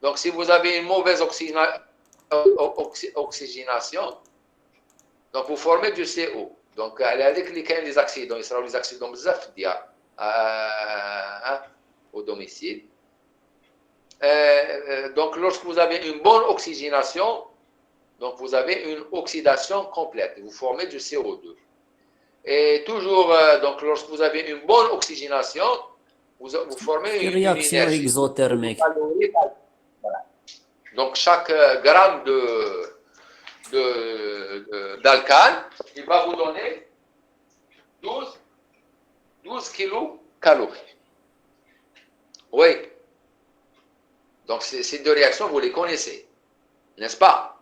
Donc, si vous avez une mauvaise oxygénation, donc vous formez du CO. Donc, avec les accidents, il sera les accidents bzaf au domicile. Donc, lorsque vous avez une bonne oxygénation, donc vous avez une oxydation complète. Vous formez du CO2. Et toujours, donc, lorsque vous avez une bonne oxygénation, vous formez C'est une réaction énergie. exothermique. Donc, chaque gramme d'alcane, il va vous donner 12 kilocalories. Oui. Donc, ces deux réactions, vous les connaissez, n'est-ce pas?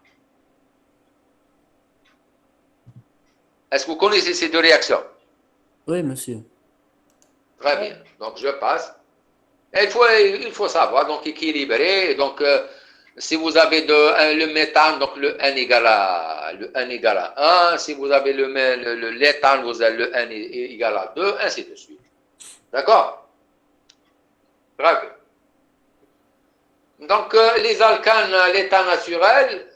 Est-ce que vous connaissez ces deux réactions? Oui, monsieur. Très bien. Donc, je passe. Et il faut savoir, donc, équilibrer. Donc, si vous avez le méthane, donc le N égale à 1. Si vous avez l'éthane, vous avez le N égale à 2, ainsi de suite. D'accord? Très bien. Donc, les alcanes à l'état naturel,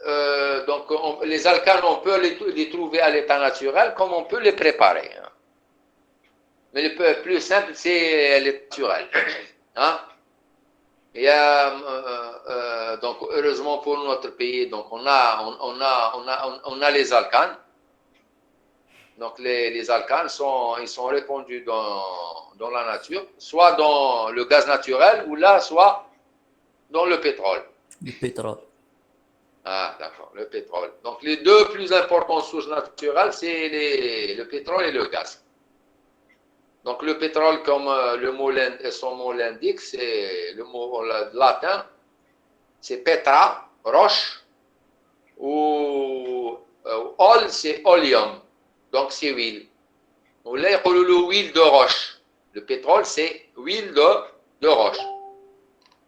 les alcanes, on peut les trouver à l'état naturel comme on peut les préparer. Hein. Mais le plus simple, c'est l'état naturel. Hein? Et, donc, heureusement pour notre pays, donc on a les alcanes. Donc, les alcanes ils sont répandus dans la nature, soit dans le gaz naturel ou là, soit dans le pétrole. Le pétrole. Ah, d'accord, le pétrole. Donc, les deux plus importantes sources naturelles, c'est le pétrole et le gaz. Donc, le pétrole, comme son mot l'indique, c'est le mot latin, c'est petra, roche, ou ol, c'est oleum, donc c'est huile. Ou là, il y a l'huile de roche. Le pétrole, c'est huile de roche.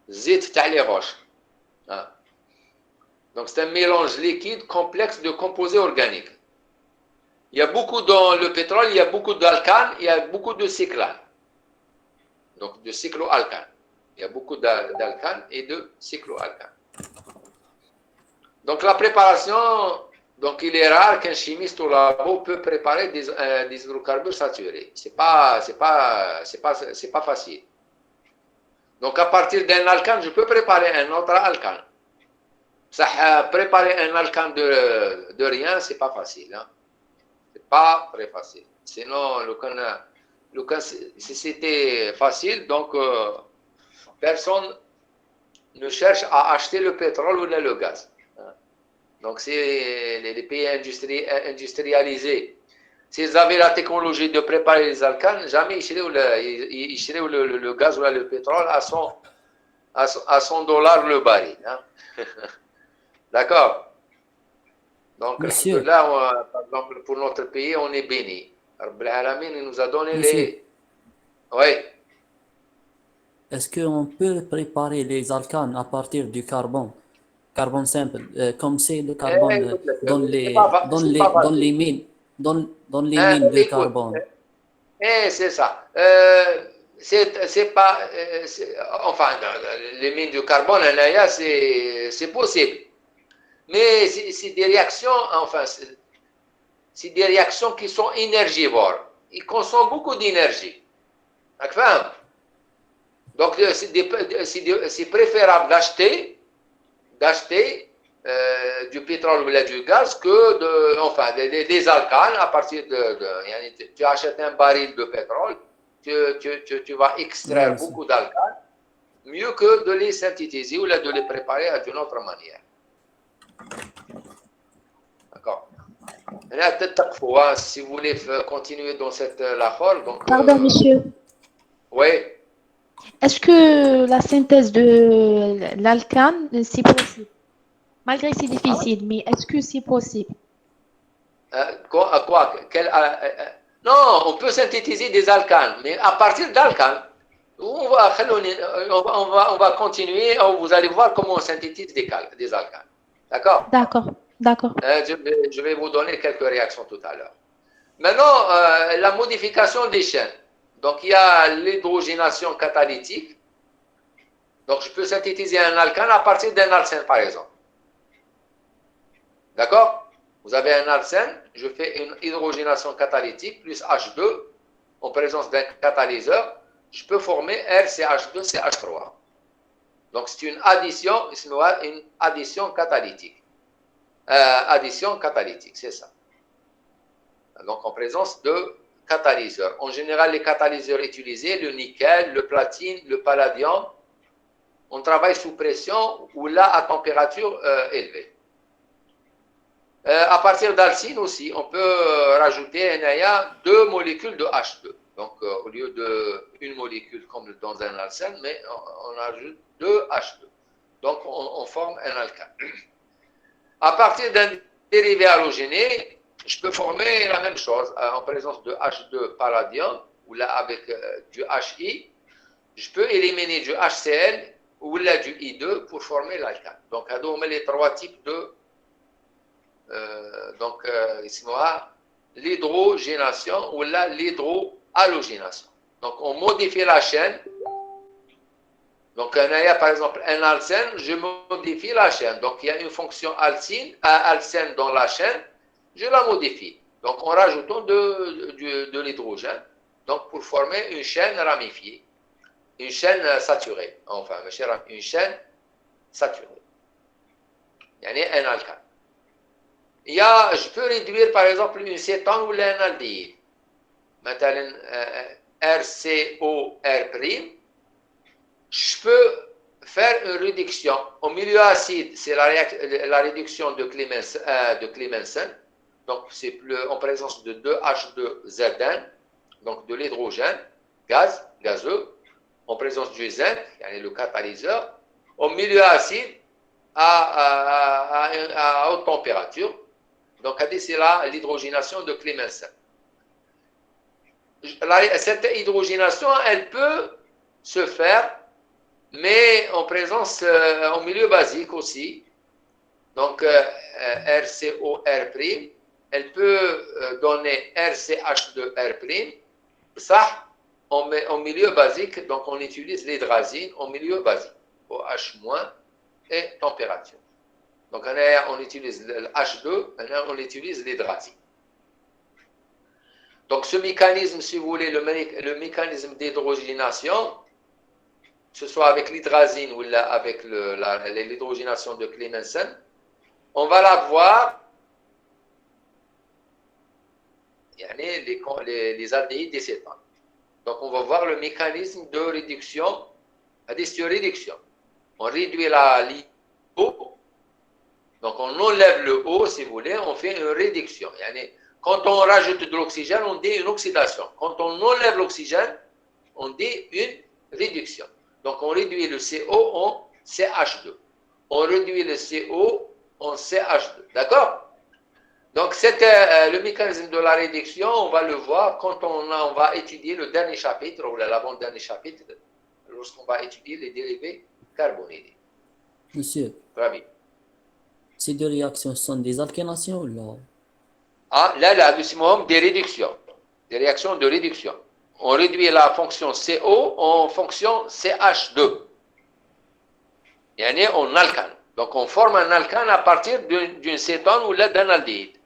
Zit, t'as les roches. Ah. Donc, c'est un mélange liquide complexe de composés organiques. Il y a beaucoup dans le pétrole, il y a beaucoup d'alcanes, il y a beaucoup de cyclanes. Donc, de cycloalcanes. Il y a beaucoup d'alcanes et de cycloalcanes. Donc, la préparation, donc il est rare qu'un chimiste au labo peut préparer des hydrocarbures saturés. C'est pas facile. Donc, à partir d'un alcane, je peux préparer un autre alcane. Ça, préparer un alcane de rien, c'est pas facile. Hein. C'est pas très facile. Sinon, si c'était facile, donc personne ne cherche à acheter le pétrole ou le gaz. Donc, c'est les pays industrialisés. S'ils avaient la technologie de préparer les alcanes, jamais ils cheraient le gaz ou le pétrole à 100 dollars le baril. Hein. D'accord? Donc, Monsieur, là, par exemple, pour notre pays, on est béni. Il nous a donné monsieur, les. Oui. est-ce qu'on peut préparer les alcanes à partir du carbone, carbone simple, comme c'est le carbone Écoute, c'est pas dans les facile. mines, dans les Hein, mines de écoute, carbone? c'est ça. C'est pas. Enfin, les mines de carbone, là, c'est possible. Mais c'est des réactions, enfin, c'est des réactions qui sont énergivores. Ils consomment beaucoup d'énergie. D'accord? Donc, c'est préférable d'acheter du pétrole ou du gaz que enfin, des alcanes à partir tu achètes un baril de pétrole, tu vas Oui, extraire monsieur. beaucoup d'alcanes, mieux que de les synthétiser ou de les préparer d'une autre manière. D'accord. Là, peut-être si vous voulez continuer dans cette la donc Pardon, monsieur. oui. Est-ce que la synthèse de l'alcane, c'est possible? Malgré que c'est difficile, mais est-ce que c'est possible? Quoi non, on peut synthétiser des alcanes, mais à partir d'alcanes, on va continuer, vous allez voir comment on synthétise des alcanes. D'accord? D'accord, d'accord. Je vais vous donner quelques réactions tout à l'heure. Maintenant, la modification des chaînes. Donc, il y a l'hydrogénation catalytique. Donc, je peux synthétiser un alcane à partir d'un alcène, par exemple. D'accord? Vous avez un alcène, je fais une hydrogénation catalytique plus H2 en présence d'un catalyseur, je peux former RCH2CH3. Donc, c'est une addition catalytique. Addition catalytique, c'est ça. Donc, en présence de catalyseurs. En général, les catalyseurs utilisés, le nickel, le platine, le palladium, on travaille sous pression ou là à température élevée. À partir d'alcyne aussi, on peut rajouter deux molécules de H2. Donc, au lieu d'une molécule comme dans un alcène, mais on ajoute deux H2. Donc, on forme un alcane. À partir d'un dérivé halogéné, je peux former la même chose en présence de H2 palladium ou là avec du HI. Je peux éliminer du HCl ou là du I2 pour former l'alcane. Donc, on met les trois types de l'hydrogénation ou l'hydrohalogénation. Donc, on modifie la chaîne. Donc, par exemple, un alcène, je modifie la chaîne. Donc, il y a une fonction alcène dans la chaîne, je la modifie. Donc, en rajoutant de l'hydrogène, donc pour former une chaîne ramifiée, une chaîne saturée. Enfin, une chaîne saturée. Il y a un alcane. Je peux réduire par exemple une cétone ou un aldéhyde. Maintenant, RCOR', je peux faire une réduction. Au milieu acide, c'est la réduction de Clemmensen. Donc, c'est en présence de 2H2Zn, donc de l'hydrogène, gazeux, en présence du zinc, le catalyseur. Au milieu acide, à haute température. Donc, c'est là l'hydrogénation de Clemmensen. Cette hydrogénation, elle peut se faire, mais en présence, en milieu basique aussi. Donc, RCOR', elle peut donner RCH2R'. Ça, en milieu basique, donc on utilise l'hydrazine en milieu basique, au H- et température. Donc, on utilise le H2, on utilise l'hydrazine. Donc, ce mécanisme, si vous voulez, le mécanisme d'hydrogénation, que ce soit avec l'hydrazine ou avec l'hydrogénation de Clemmensen, on va la voir, les aldéhydes des cétones. Donc, on va voir le mécanisme de réduction, réduction. On réduit l'eau. Donc, on enlève le O, si vous voulez, on fait une réduction. Quand on rajoute de l'oxygène, on dit une oxydation. Quand on enlève l'oxygène, on dit une réduction. Donc, on réduit le CO en CH2. On réduit le CO en CH2. D'accord? Donc, le mécanisme de la réduction, on va le voir quand on va étudier le dernier chapitre, ou l'avant-dernier chapitre, lorsqu'on va étudier les dérivés carbonylés. Monsieur, Ravi. ces deux réactions sont des alkénations ou là? Là, nous des réductions. Des réactions de réduction. On réduit la fonction CO en fonction CH2. En alcane. Donc, on forme un alcane à partir d'une cétone ou d'un aldéhyde.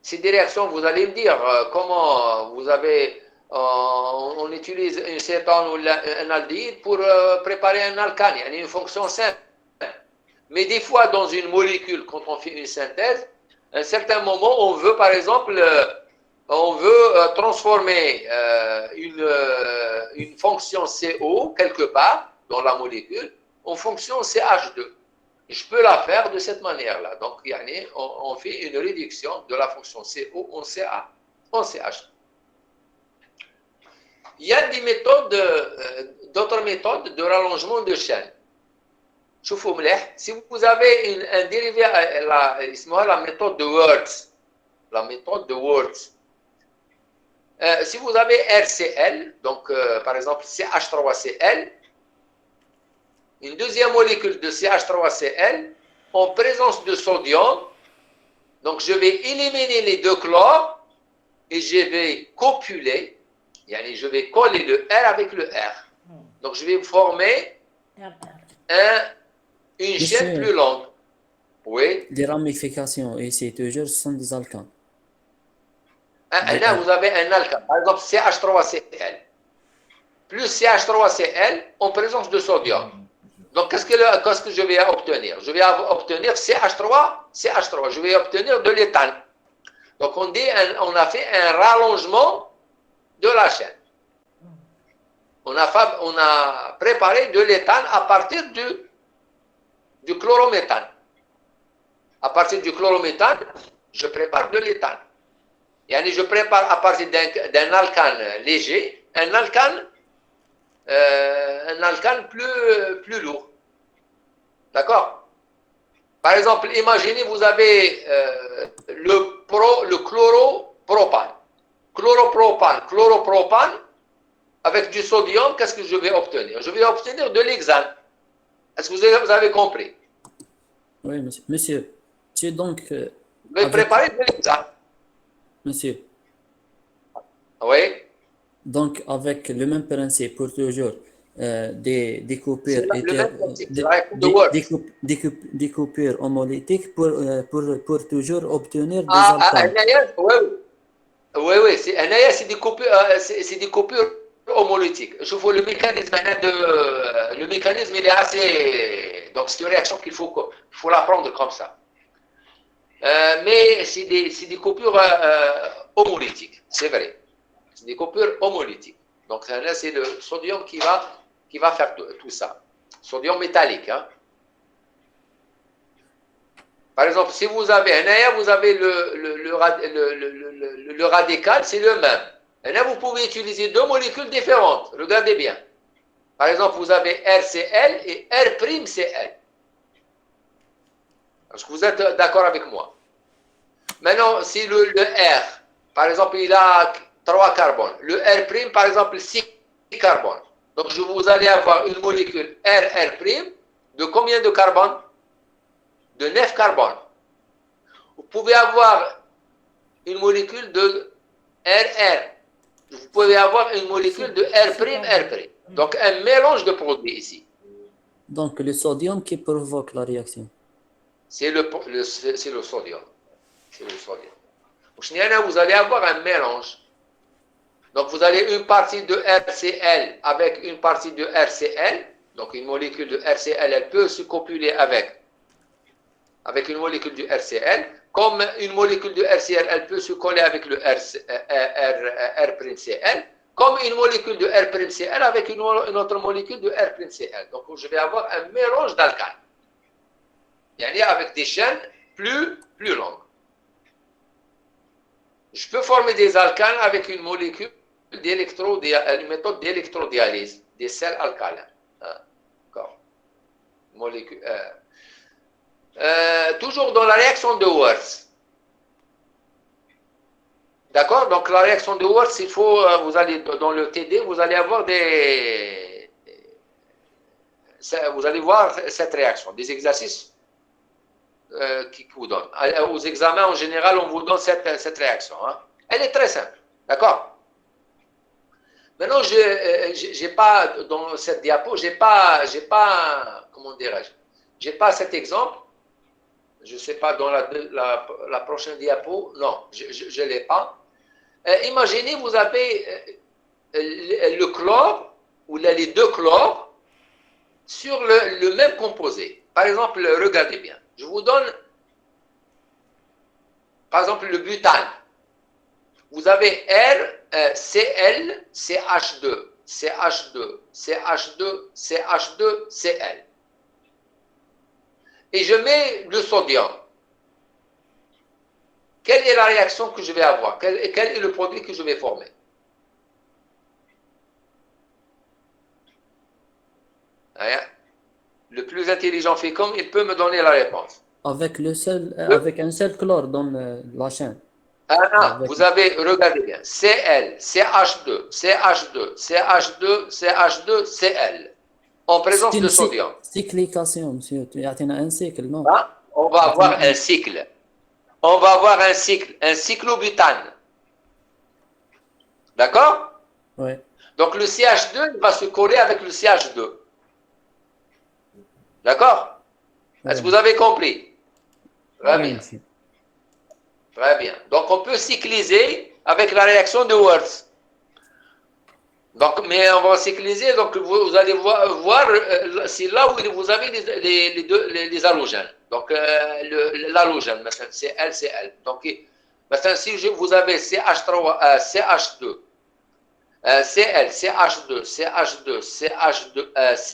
Ces des réactions, vous allez me dire comment vous avez... on utilise une cétone ou un aldéhyde pour préparer un alcane. Il y a une fonction simple. Mais des fois, dans une molécule, quand on fait une synthèse, à un certain moment, on veut, par exemple, transformer une fonction CO quelque part dans la molécule en fonction CH2. Je peux la faire de cette manière-là. Donc, on fait une réduction de la fonction CO en CH2. Il y a d'autres méthodes de rallongement de chaîne. Si vous avez un dérivé, la méthode de Wurtz, si vous avez RCl, donc par exemple CH3Cl, une deuxième molécule de CH3Cl en présence de sodium, donc je vais éliminer les deux chlores et je vais copuler, je vais coller le R avec le R. Donc, je vais former une chaîne Monsieur, plus longue. Oui. les ramifications ici, toujours, ce sont des alcanes. Là, vous avez un alcane. Par exemple, CH3Cl. Plus CH3Cl en présence de sodium. Donc, qu'est-ce que je vais obtenir? Je vais obtenir CH3. Je vais obtenir de l'éthane. Donc, on a fait un rallongement de la chaîne. On a préparé de l'éthane à partir du chlorométhane. À partir du chlorométhane, je prépare de l'éthane. Et je prépare à partir d'un alcane léger, un alcane plus lourd. D'accord? Par exemple, imaginez, vous avez le chloropropane. Chloropropane, avec du sodium, qu'est-ce que je vais obtenir? Je vais obtenir de l'hexane. Est-ce que vous avez compris? Oui, monsieur. Monsieur, tu donc, Je vais préparer de l'hexane. monsieur, Oui. donc avec le même principe pour toujours des coupures, C'est le même principe, c'est la réaction de Worth. des coupures homolytiques pour toujours obtenir des alcanes. Oui, c'est des coupures homolytiques. Je vois le mécanisme, le mécanisme, il est assez. Donc, c'est une réaction qu'il faut l'apprendre comme ça. Mais c'est des coupures homolytiques, c'est vrai. C'est des coupures homolytiques. Donc, là, c'est le sodium qui va faire tout ça. Sodium métallique. Hein. Par exemple, si vous avez un AR, vous avez le radical, c'est le même. Et là, vous pouvez utiliser deux molécules différentes. Regardez bien. Par exemple, vous avez RCl et R'CL. Est-ce que vous êtes d'accord avec moi? Maintenant, si le R, par exemple, il a 3 carbones. Le R', par exemple, 6 carbones. Donc, vous allez avoir une molécule RR' de combien de carbones? De 9 carbones. Vous pouvez avoir une molécule de RR. Vous pouvez avoir une molécule de R'. Donc, un mélange de produits ici. Donc, le sodium qui provoque la réaction. C'est le sodium. C'est le sodium. Vous allez avoir un mélange. Donc, vous avez une partie de RCl avec une partie de RCl. Donc, une molécule de RCl, elle peut se copuler avec une molécule de RCl. Comme une molécule de RCl, elle peut se coller avec le R'CL. Comme une molécule de R'CL avec une autre molécule de R'CL. Donc, je vais avoir un mélange d'alcanes. Avec des chaînes plus longues. Je peux former des alcanes avec une molécule une méthode d'électrodialyse des sels alcalins. D'accord. Toujours dans la réaction de Worth. D'accord. Donc la réaction de Worth, vous allez dans le TD, vous allez avoir vous allez voir cette réaction, des exercices qui vous donnent. Aux examens en général, on vous donne cette réaction. Hein. Elle est très simple. D'accord. Maintenant, j'ai pas dans cette diapo, j'ai pas, comment dirais-je, j'ai pas cet exemple. Je ne sais pas dans la prochaine diapo. Non, je l'ai pas. Imaginez, vous avez le chlore ou les deux chlores sur le même composé. Par exemple, regardez bien. Je vous donne, par exemple, le butane. Vous avez Cl, CH2, CH2, CH2, CH2, Cl. Et je mets le sodium. Quelle est la réaction que je vais avoir? Quel est le produit que je vais former? Le plus intelligent fécond, il peut me donner la réponse. Avec un seul chlore dans la chaîne. Vous avez, regardez bien, Cl, CH2, CH2, CH2, CH2, Cl, en présence de sodium. Cyclication, monsieur. Il y a un cycle, non? On va avoir un cycle. On va avoir un cyclobutane. D'accord? Oui. Donc le CH2 il va se coller avec le CH2. D'accord? Est-ce que vous avez compris? Très bien. Très bien. Donc on peut cycliser avec la réaction de Wurtz. Donc, mais on va cycliser, donc vous allez voir c'est là où vous avez les halogènes. Donc, l'halogène, maintenant, c'est LCL. Donc, maintenant, si vous avez CH3, CH2, CL, CH2, CH2, CH2,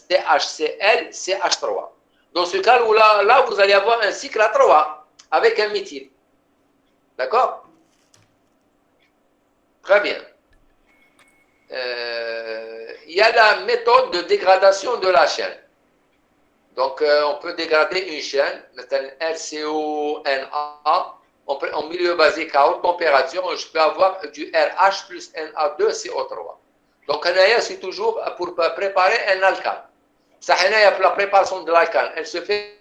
CHCL, CH3. Dans ce cas où là, vous allez avoir un cycle à 3 avec un méthyle. D'accord? Très bien. Il y a la méthode de dégradation de la chaîne. Donc, on peut dégrader une chaîne, LCONA, en milieu basique à haute température, je peux avoir du RH plus Na2CO3. Donc, c'est toujours pour préparer un alcane. Ça, la préparation de l'alcane, elle se fait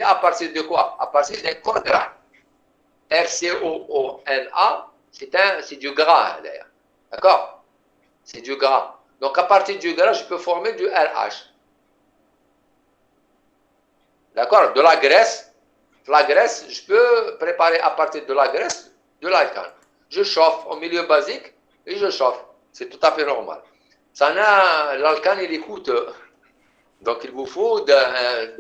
à partir de quoi? À partir d'un corps gras. RCOONA, c'est du gras, d'ailleurs. D'accord? C'est du gras. Donc, à partir du gras, je peux former du RH. D'accord? De la graisse. La graisse, je peux préparer à partir de la graisse de l'alcane. Je chauffe au milieu basique et je chauffe. C'est tout à fait normal. L'alcane, il est coûteux. Donc, il vous faut de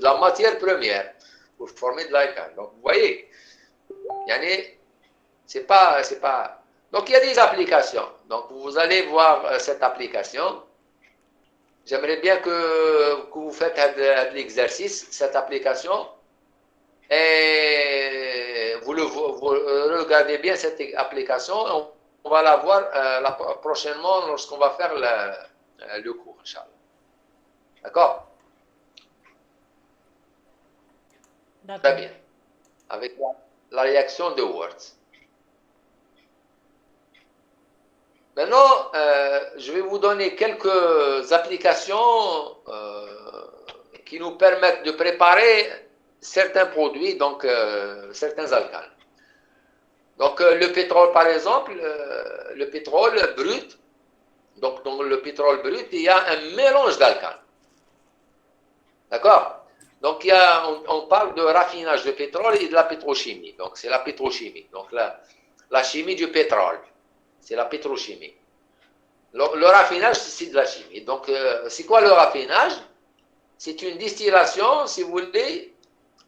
la matière première pour former de l'alcane. Donc, vous voyez, c'est pas. Donc, il y a des applications. Donc, vous allez voir cette application. J'aimerais bien que vous faites de l'exercice, cette application, et vous regardez bien cette application. On va la voir prochainement lorsqu'on va faire le cours, Inch'Allah. D'accord? Très bien. Avec la réaction de Wurtz. Maintenant, je vais vous donner quelques applications qui nous permettent de préparer certains produits, donc certains alcanes. Donc, le pétrole, par exemple, le pétrole brut. Donc, dans le pétrole brut, il y a un mélange d'alcanes. D'accord? Donc, on parle de raffinage de pétrole et de la pétrochimie. Donc, c'est la pétrochimie. Donc, la chimie du pétrole. C'est la pétrochimie. Le raffinage, c'est de la chimie. Donc, c'est quoi le raffinage? C'est une distillation, si vous voulez.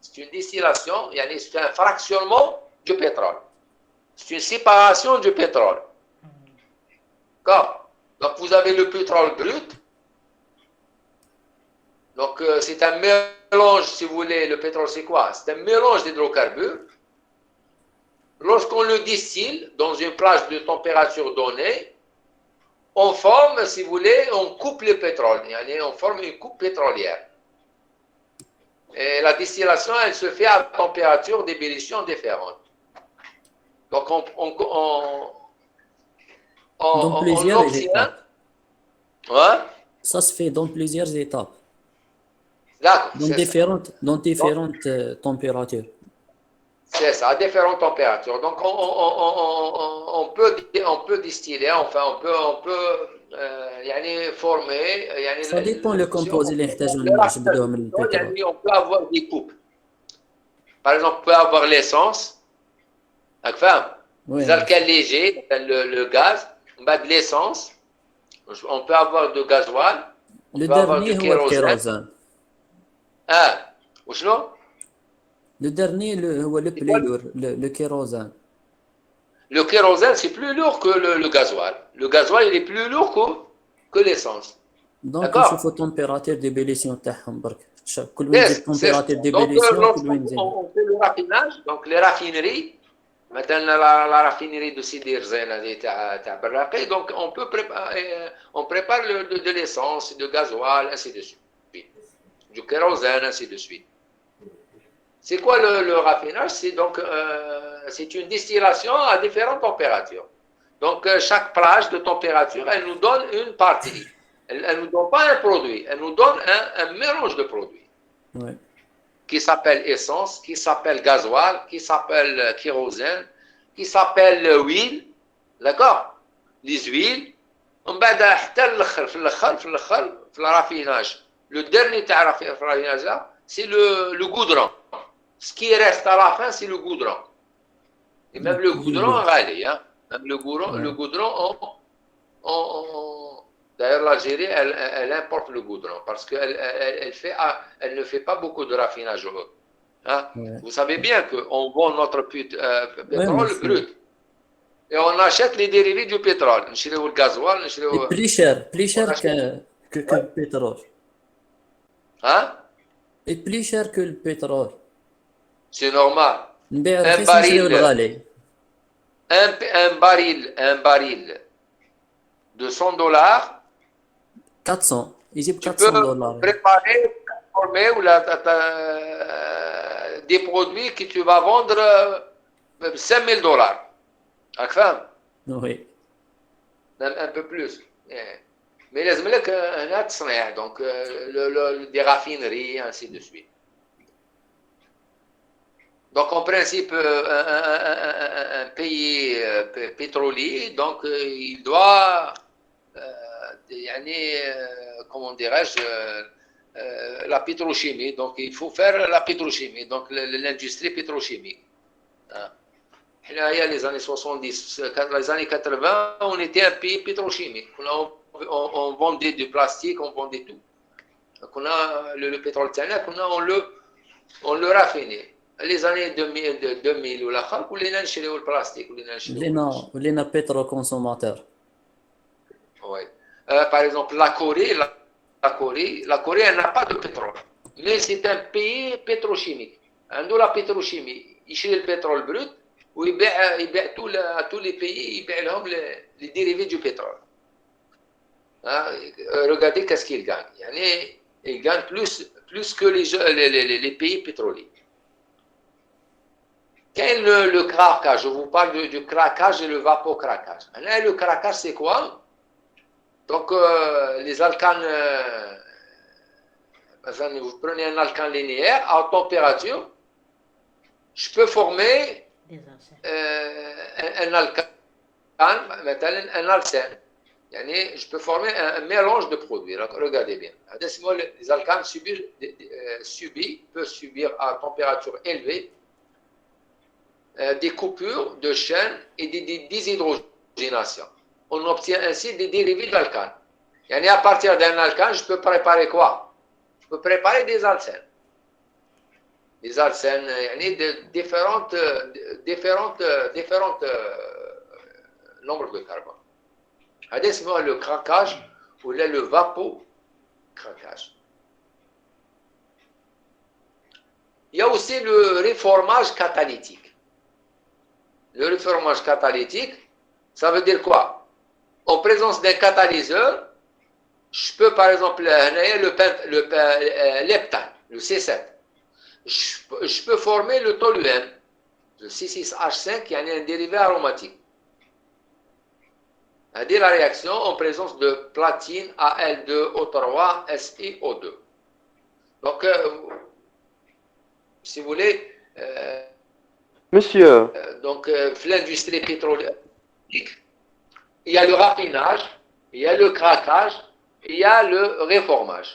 C'est une distillation, c'est un fractionnement du pétrole. C'est une séparation du pétrole. D'accord? Donc, vous avez le pétrole brut. Donc, c'est un mélange, si vous voulez, le pétrole, c'est quoi? C'est un mélange d'hydrocarbures. Lorsqu'on le distille dans une plage de température donnée, on forme, si vous voulez, on coupe le pétrole. On forme une coupe pétrolière. Et la distillation, elle se fait à température d'ébullition différente. Donc, dans plusieurs étapes. Ouais? Ça se fait dans plusieurs étapes. D'accord. Dans différentes températures. C'est ça, à différentes températures. Donc, on peut distiller, enfin, on peut former. Ça dépend le composé اللي نحتاجو نجبدوه من البترول. On peut avoir des coupes. Par exemple, on peut avoir l'essence. Les alcals légers, le gaz, de l'essence. On peut avoir de gasoil. Le dernier هو الكيروزان. وشنو؟ Le dernier هو le plus lourd, le kérosène. Le kérosène, c'est plus lourd que le gasoil. Le gasoil, il est plus lourd que l'essence. Donc, نشوفوا température d'ébullition تاعهم برك. كل وين نزيد température d'ébullition كل وين نزيد. On fait le raffinage, donc les raffineries. Maintenant, la raffinerie de Sidi Rzena تاع براقي, donc on prépare de l'essence, de gasoil, ainsi de suite. Du kérosène, ainsi de suite. C'est quoi le raffinage? C'est une distillation à différentes températures. Donc, chaque plage de température, elle nous donne une partie. Elle ne nous donne pas un produit, elle nous donne un mélange de produits. Ouais. Qui s'appelle essence, qui s'appelle gasoil, qui s'appelle kérosène, qui s'appelle huile. D'accord? Les huiles. ومن بعد حتى الاخر في الرافيناج لو ديرني تاع الرافيناج لا سي لو غودرون سكي ريست à la fin c'est le goudron et même le goudron غالي hein même le goudron d'ailleurs l'Algérie elle importe le goudron parce qu'elle elle ne fait pas beaucoup de raffinage hein? Ouais. Vous savez bien qu'on vend notre Ouais, pétrole monsieur. brut et on achète les dérivés du pétrole نشريو الغازوال Et نشريو plus cher on achète que le pétrole. hein Et plus cher que le pétrole. c'est normal نبيع un رخيص نشريو baril الغالي. un baril de $100 400. يجيب tu peux $400. préparer, transformer ou des produits que tu vas vendre $5,000. Oui. Même un peu plus. Mais les mecs, donc des raffineries, ainsi de suite. Donc en principe, un pays pétrolier, donc il doit, comment dirais-je, la pétrochimie. Donc il faut faire la pétrochimie, donc l'industrie pétrochimique. Là, il y a les années 70, les années 80, on était un pays pétrochimique. On vendait du plastique, on vendait tout. Donc on a le pétrole tchèque, on le raffinait. Les années 2000 ou la خلق ولينا نشريو البلاستيك ولينا نشريو ولينا pétro consommateur. Ouais. Par exemple, la Corée, elle n'a pas de pétrole. Mais c'est un pays pétrochimique. عنده la pétrochimie. يشري البترول brut ويبيع tous les pays, يبيع لهم les dérivés du pétrole. Hein? Regardez qu'est-ce qu'ils gagnent. يعني ils gagnent plus que les pays pétroliers. Quel est le craquage? Je vous parle du craquage et le vapocraquage. Le craquage, c'est quoi? Donc, les alcanes, vous prenez un alcane linéaire à température, je peux former un alcane, un alcène. Je peux former un mélange de produits. Regardez bien. Les alcanes peuvent subir à température élevée des coupures de chaînes et des déshydrogénations. On obtient ainsi des dérivés d'alcane. À partir d'un alcane, je peux préparer quoi? Je peux préparer des alcènes. Des alcènes, de différentes nombres de carbone. C'est le craquage ou le vapocraquage. Il y a aussi le réformage catalytique. Le réformage catalytique, ça veut dire quoi? En présence d'un catalyseur, je peux par exemple l'heptane, le C7. Je peux former le toluène, le C6H5 qui est un dérivé aromatique. C'est-à-dire la réaction en présence de platine Al2O3 SiO2. Donc, si vous voulez, Monsieur, donc l'industrie pétrolière, il y a le raffinage, il y a le craquage, il y a le réformage.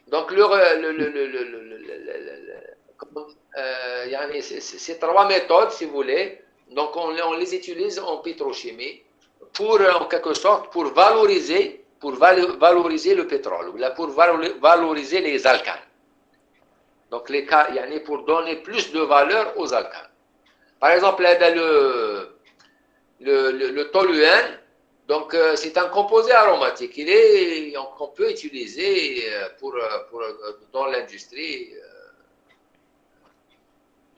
Donc, ces trois méthodes, si vous voulez, donc on les utilise en pétrochimie pour, en quelque sorte, pour valoriser le pétrole, pour valoriser les alcanes. Donc, pour donner plus de valeur aux alcanes. Par exemple, le toluène, donc c'est un composé aromatique. On peut utiliser dans l'industrie.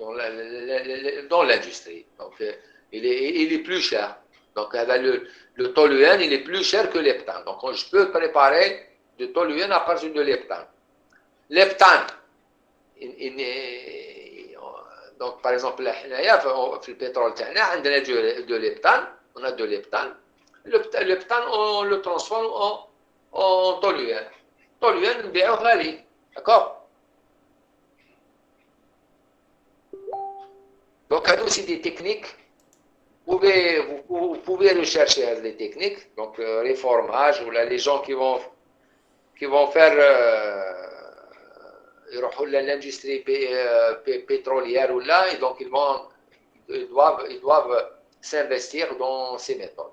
Dans l'industrie. Donc, il est plus cher. Donc, le toluène, il est plus cher que l'heptane. Donc, je peux préparer du toluène à partir de l'heptane. L'heptane, donc, par exemple, dans le pétrole, on a de l'heptane. L'heptane, on le transforme en toluène. Toluène, bien غالي. D'accord? Donc, c'est des techniques vous pouvez rechercher les techniques, donc réformage, ou là, les gens qui vont faire l'industrie pétrolière ou là, et donc ils doivent s'investir dans ces méthodes.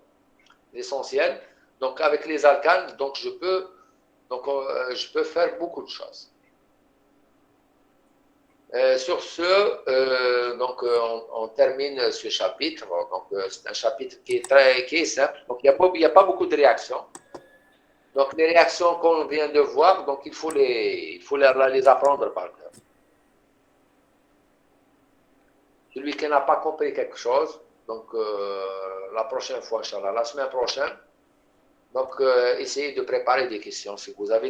L'essentiel, donc avec les alcanes, donc je peux faire beaucoup de choses. Sur ce, on termine ce chapitre. Donc, c'est un chapitre qui est simple. Donc, il n'y a pas beaucoup de réactions. Donc, les réactions qu'on vient de voir, donc il faut les apprendre par cœur. Celui qui n'a pas compris quelque chose, donc la prochaine fois, Inch'Allah, la semaine prochaine, donc essayez de préparer des questions si vous avez